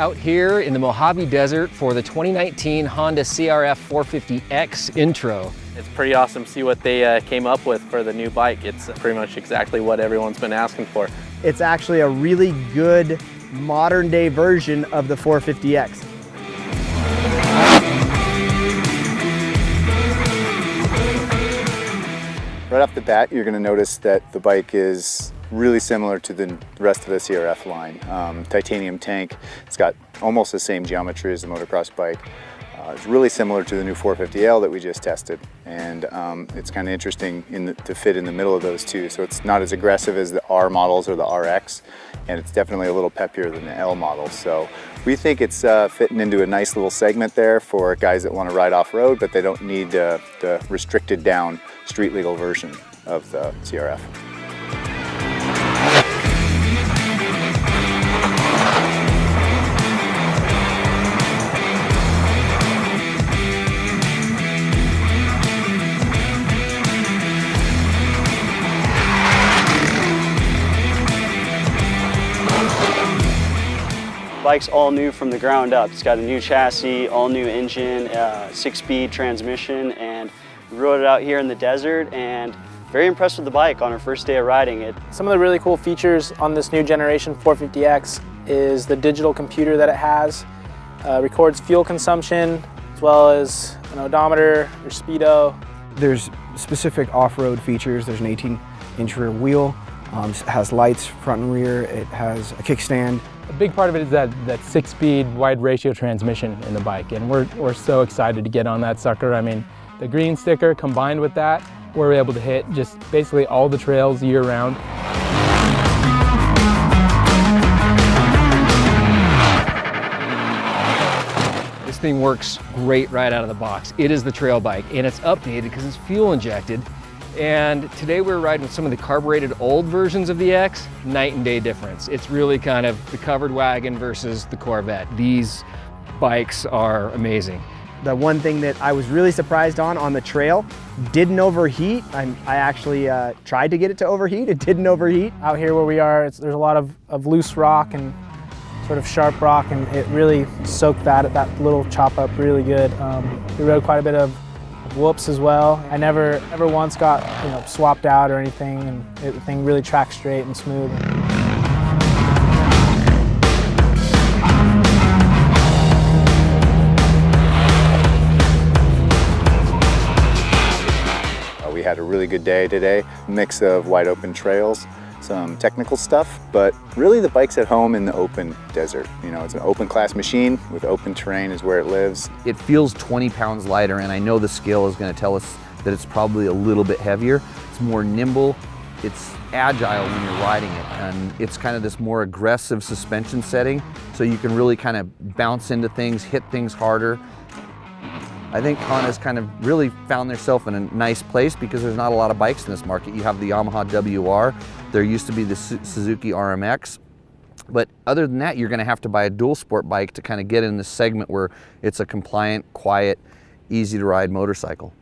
out here in the Mojave Desert for the 2019 Honda CRF450X Intro. It's pretty awesome to see what they came up with for the new bike. It's pretty much exactly what everyone's been asking for. It's actually a really good modern day version of the 450X. Right off the bat, you're going to notice that the bike is really similar to the rest of the CRF line. Titanium tank, it's got almost the same geometry as the motocross bike. It's really similar to the new 450L that we just tested, and it's kind of interesting to fit in the middle of those two. So it's not as aggressive as the R models or the RX, and it's definitely a little peppier than the L models. So we think it's fitting into a nice little segment there for guys that want to ride off-road, but they don't need the restricted down street legal version of the CRF. Bike's all new from the ground up. It's got a new chassis, all new engine, 6-speed transmission, and we rode it out here in the desert and very impressed with the bike on our first day of riding it. Some of the really cool features on this new generation 450X is the digital computer that it has. Records fuel consumption as well as an odometer, your speedo. There's specific off-road features. There's an 18-inch rear wheel. It has lights front and rear. It has a kickstand. A big part of it is that 6-speed wide ratio transmission in the bike, and we're so excited to get on that sucker. I mean, the green sticker combined with that, we're able to hit just basically all the trails year round. This thing works great right out of the box. It is the trail bike, and it's updated because it's fuel injected. And today we're riding with some of the carbureted old versions of the X. Night and day difference. It's really kind of the covered wagon versus the Corvette. These bikes are amazing. The one thing that I was really surprised on the trail, didn't overheat. I actually tried to get it to overheat. It didn't overheat. Out here where we are, there's a lot of loose rock and sort of sharp rock, and it really soaked that little chop up really good. We rode quite a bit of whoops as well. I never once got swapped out or anything, and the thing really tracks straight and smooth. We had a really good day today. Mix of wide open trails, some technical stuff, but really the bike's at home in the open desert. It's an open class machine with open terrain is where it lives. It feels 20 pounds lighter, and I know the scale is going to tell us that it's probably a little bit heavier. It's more nimble, it's agile when you're riding it, and it's kind of this more aggressive suspension setting, so you can really kind of bounce into things, hit things harder. I think Honda's kind of really found themselves in a nice place because there's not a lot of bikes in this market. You have the Yamaha WR, there used to be the Suzuki RMX, but other than that, you're going to have to buy a dual sport bike to kind of get in this segment where it's a compliant, quiet, easy to ride motorcycle.